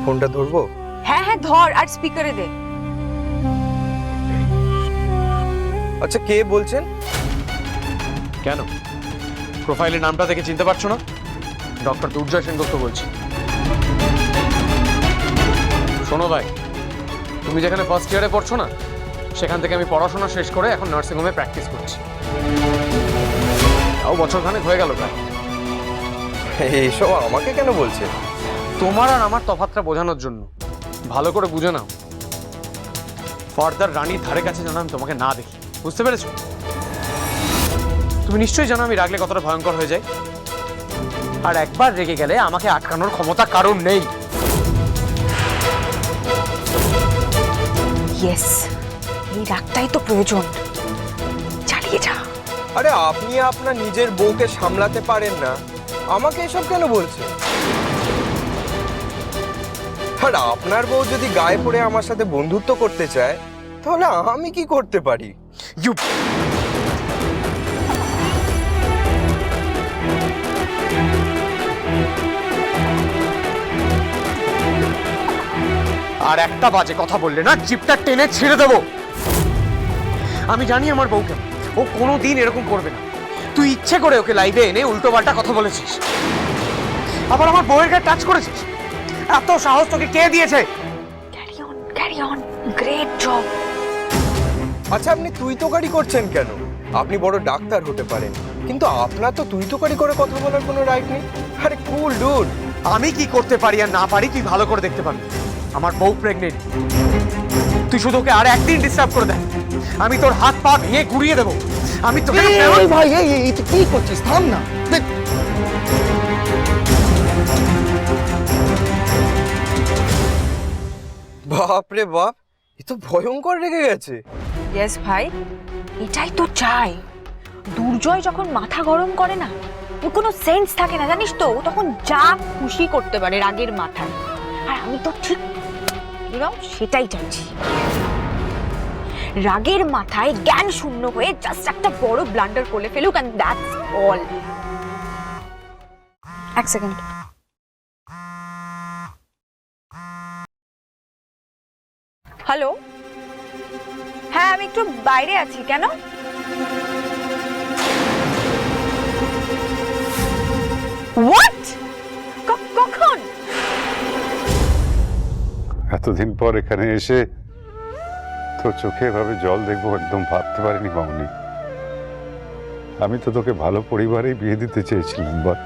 ফোনটা ধরবো? হ্যাঁ হ্যাঁ ধর, আর স্পিকারে দে। আচ্ছা, কে বলছেন? কেন, প্রোফাইলের নামটা দেখে চিনতে পারছো না? ডক্টর দুর্জয় সেনগুপ্ত বলছি। শোনো ভাই, তুমি যেখানে ফার্স্ট ইয়ারে পড়ছো না, সেখান থেকে আমি পড়াশোনা শেষ করে এখন নার্সিংহোমে প্র্যাকটিস করছি। তাও বছরখানেক হয়ে গেল প্রায়। এসব আমাকে কেন বলছেন? তোমার আর আমার তফাৎটা বোঝানোর জন্য। ভালো করে বুঝে নাও, ফার্দার রানীর ধারে কাছে যেন আমি তোমাকে না দেখি, বুঝতে পেরেছো? তুমি নিশ্চয়ই জানো আমি রাগলে কতটা ভয়ঙ্কর হয়ে যায়, আর একবার রেগে গেলে আমাকে আটকানোর ক্ষমতা কারণ নেই। ইয়েস, এই রাগটাই তো প্রয়োজন। চালিয়ে যা। আরে আপনি আপনার নিজের বউকে সামলাতে পারেন না, আমাকে এসব কেন বলছেন? আর আপনার বউ যদি গায়ে পড়ে আমার সাথে বন্ধুত্ব করতে চায়, তাহলে আমি কি করতে পারি? ইউ আর একটা বাজে কথা বললে না, জিপটা টেনে ছেড়ে দেবো। আমি জানি আমার বউকে, ও কোনোদিন এরকম করবে না। তুই ইচ্ছে করে ওকে লাইভে এনে উল্টো পাল্টা কথা বলেছিস, আবার আমার বউয়ের গায়ে টাচ করেছিস। এত সাহস তোকে কে দিয়েছে? Carry on, great job. আচ্ছা, আপনি তুই তোকারি করছেন কেন? আপনি বড় ডাক্তার হতে পারেন, কিন্তু আপনার তো তুই তোকারি করে কথা বলার কোনো রাইট নেই। আরে কুল ডুড। আমি কি করতে পারি আর না পারি তুই ভালো করে দেখতে পারবি। আমার বউ প্রেগনেন্ট, তুই শুধু ওকে আর একদিন ডিস্টার্ব করে দেয়, আমি তোর হাত পা ভেঙে গুড়িয়ে দেবো। আমি তোকে ভাই, এই তুই কি করছিস? থাম না। বাপ রে বাপ, এ তো ভয়ঙ্কর রেগে গেছে। ইয়েস ভাই, এটাই তো চাই। দুর্জয় যখন মাথা গরম করে না, ওর কোনো সেন্স থাকে না, জানিস তো? ও তখন যা খুশি করতে পারে রাগের মাথায়। আর আমি তো ঠিক সেটাই চাইছি। রাগের মাথায় জ্ঞান শূন্য হয়ে জাস্ট একটা বড় ব্লান্ডার করে ফেলুক, এন্ড দ্যাটস অল। এক সেকেন্ড। হ্যালো, হ্যাঁ আমি একটু বাইরে আছি। কেন? হোয়াট? কখন? এতদিন পর এখানে এসে তোর চোখে এভাবে জল দেখবো একদম ভাবতে পারিনি মামনি। আমি তো তোকে ভালো পরিবারেই বিয়ে দিতে চেয়েছিলাম, বল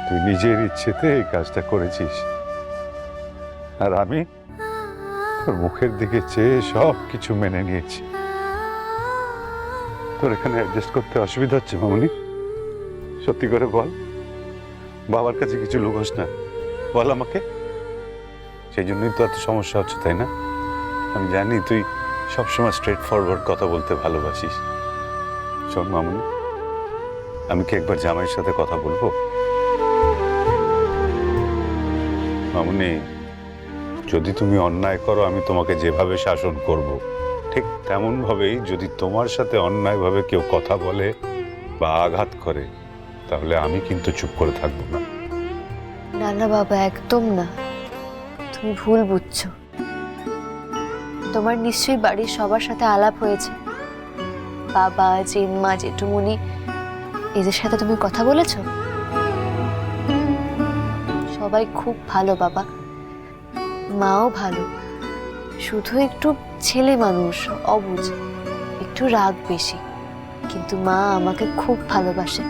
তুই নিজের ইচ্ছেতে এই কাজটা করেছিস, আর আমি তোর মুখের দিকে চেয়ে সব কিছু মেনে নিয়েছি। তোর এখানে অ্যাডজাস্ট করতে অসুবিধা হচ্ছে মামনি? সত্যি করে বল, বাবার কাছে কিছু লুকোস না, বল আমাকে। সেই জন্যই তো এত সমস্যা হচ্ছে, তাই না? আমি জানি তুই সবসময় স্ট্রেট ফরওয়ার্ড কথা বলতে ভালোবাসিস। শোন মামনি, আমি কি একবার জামাইয়ের সাথে কথা বলবো? মামনি, যদি তুমি অন্যায় করো, আমি তোমাকে যেভাবে শাসন করব, ঠিক তেমন ভাবেই যদি তোমার সাথে অন্যায়ভাবে কেউ কথা বলে বা আঘাত করে, তাহলে আমি কিন্তু চুপ করে থাকবো না। না না বাবা, একদম না, তুমি ভুল বুঝছো। তোমার নিশ্চয়ই বাড়ির সবার সাথে আলাপ হয়েছে, বাবা, জেম্মা, জেঠুমনি, এদের সাথে তুমি কথা বলেছো? সবাই খুব ভালো বাবা, মাও ভালো, শুধু একটু ছেলে মানুষ, অবুঝ, একটু রাগ বেশি। কিন্তু মা আমাকে খুব ভালোবাসে,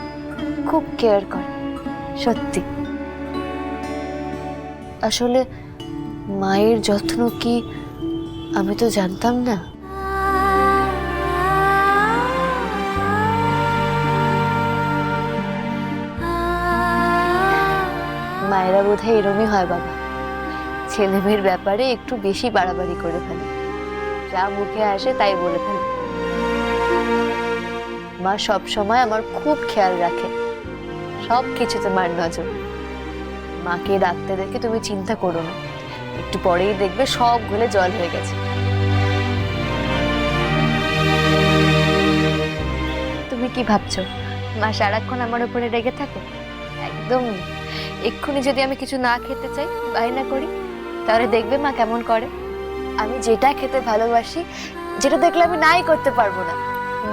খুব কেয়ার করে, সত্যি। আসলে মায়ের যত্ন কি আমি তো জানতাম না। মায়েরা বোধহয় এরমই হয় বাবা, ছেলে মেয়ের ব্যাপারে একটু বেশি বাড়াবাড়ি করে ফেলে, যা মুখে আসে তাই বলে ফেলে। মা সব সময় আমার খুব খেয়াল রাখে, সব কিছুতে মার নজর। মাকে ডাকতে দেখে তুমি চিন্তা করো না, একটু পরেই দেখবে সব গলে জল হয়ে গেছে। তুমি কি ভাবছো মা সারাক্ষণ আমার উপরে রেগে থাকে? একদম। এক্ষুনি যদি আমি কিছু না খেতে চাই, বায়না করি, তাহলে দেখবে মা কেমন করে। আমি যেটা খেতে ভালোবাসি, যেটা দেখলে আমি নাই করতে পারবো না,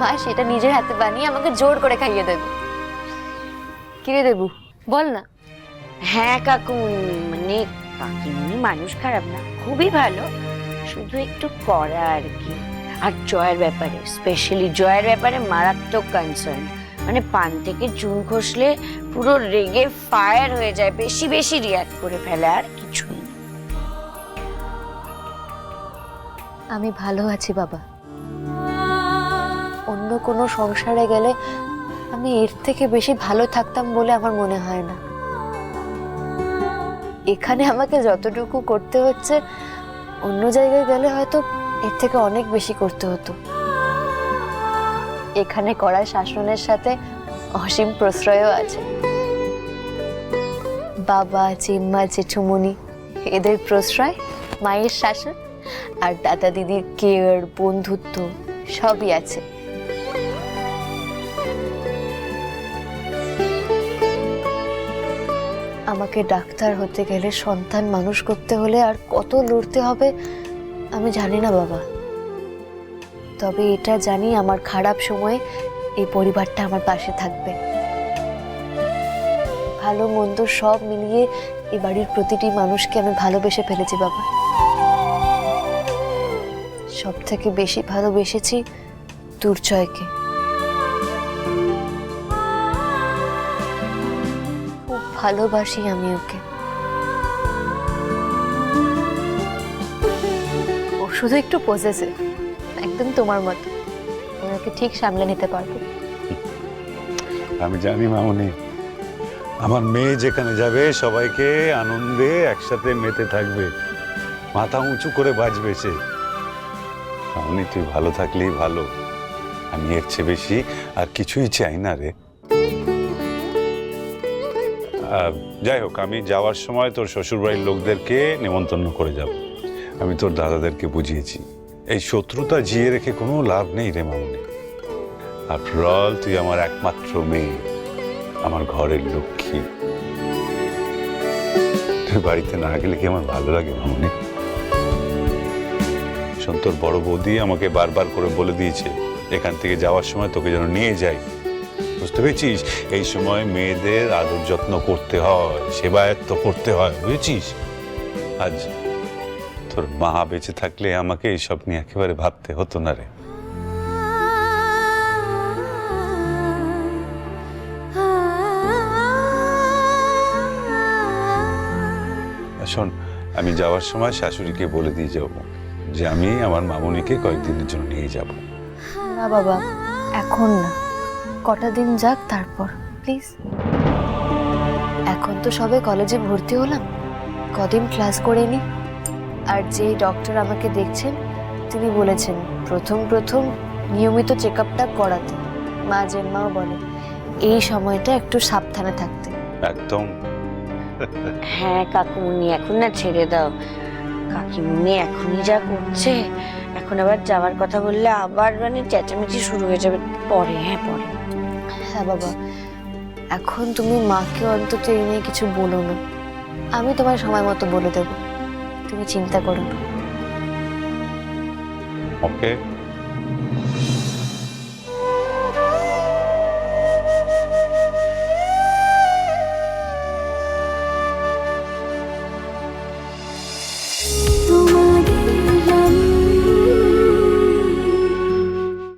মা সেটা নিজের হাতে বানিয়ে আমাকে জোর করে খাইয়ে দেবে। কিরে দেবু, বল না। হ্যাঁ কাকুমনি, মানে কাকিমনি মানুষ খারাপ না, খুবই ভালো, শুধু একটু কড়া আর কি। আর জয়ের ব্যাপারে, স্পেশালি জয়ের ব্যাপারে মারাত্মক কনসার্ন। মানে পান থেকে চুন খসলে পুরো রেগে ফায়ার হয়ে যায়, বেশি বেশি রিয়াক্ট করে ফেলে, আর কিছুই না। আমি ভালো আছি বাবা। অন্য কোনো সংসারে গেলে আমি এর থেকে বেশি ভালো থাকতাম বলে আমার মনে হয় না। এখানে আমাকে যতটুকু করতে হচ্ছে, অন্য জায়গায় গেলে হয়তো এর থেকে অনেক বেশি করতে হতো। এখানে করা শাসনের সাথে অসীম প্রশ্রয়ও আছে। বাবা, চিম্মা, জেঠুমনি এদের প্রশ্রয়, মায়ের শাসন, আর দাদা দিদির কেয়ার, বন্ধুত্ব সবই আছে। আমাকে ডাক্তার হতে গেলে, সন্তান মানুষ করতে হলে আর কত লড়তে হবে আমি জানি না বাবা। তবে এটা জানি, আমার খারাপ সময়ে এই পরিবারটা আমার পাশে থাকবে। ভালো মন্দ সব মিলিয়ে এই বাড়ির প্রতিটি মানুষকে আমি ভালোবেসে ফেলেছি বাবা। সব থেকে বেশি ভালোবেসেছি দুর্জয়কে। খুব ভালোবাসি আমি ওকে। ও শুধু একটু পজেসিভ, একদম তোমার মতো। ওনাকে ঠিক সামলে নিতে পারবো। আমি জানি মামনি, আমার মেয়ে যেখানে যাবে সবাইকে আনন্দে একসাথে মেতে থাকবে, মাথা উঁচু করে বাজবে সে। মামনি, তুই ভালো থাকলেই ভালো। আমি এর চেয়ে বেশি আর কিছুই চাই না রে। যাই হোক, আমি যাওয়ার সময় তোর শ্বশুরবাড়ির লোকদেরকে নেমন্তন্ন করে যাব। আমি তোর দাদাদেরকে বুঝিয়েছি, এই শত্রুতা জিয়ে রেখে কোনো লাভ নেই রে মামনি। আফটার অল তুই আমার একমাত্র মেয়ে, আমার ঘরের লক্ষ্মী। তুই বাড়িতে না গেলে কি আমার ভালো লাগে মামনি? শোন, তোর বড় বৌদি আমাকে বারবার করে বলে দিয়েছে এখান থেকে যাওয়ার সময় তোকে যেন নিয়ে যাই। বুঝতে পেরেছিস? এই সময় মেয়েদের আদর যত্ন করতে হয়, সেবায়ত্ত করতে হয়, বুঝেছিস? আজ তোর মা বেঁচে থাকলে আমাকে এইসব নিয়ে একেবারে ভাবতে হতো না রে। শোন, আমি যাওয়ার সময় শাশুড়িকে বলে দিয়ে যাব যে আমি আমার মামুনিকে কয়েকদিনের জন্য নিয়ে যাব। না বাবা, এখন না, কটা দিন যাক তারপর প্লিজ। এখন তো সবে কলেজে ভর্তি হলাম, কদিন ক্লাস করে নি। আর যে ডক্টর আমাকে দেখছেন তিনি বলেছেন প্রথম প্রথম নিয়মিত চেক আপটা করাতে। মা জেম্মাও বলে এই সময়টা একটু সাবধানে থাকতে। একদম। হ্যাঁ কাকুমনি, এখন না ছেড়ে দাও। কাকিমনি এখনই যা করছে, এখন আবার যাওয়ার কথা বললে আবার মানে চেঁচামেচি শুরু হয়ে যাবে পরে। হ্যাঁ পরে। হ্যাঁ বাবা, এখন তুমি মাকে অন্তত এই নিয়ে কিছু বলো না। আমি তোমার সময় মতো বলে দেবো, তুমি চিন্তা করো না। ওকে।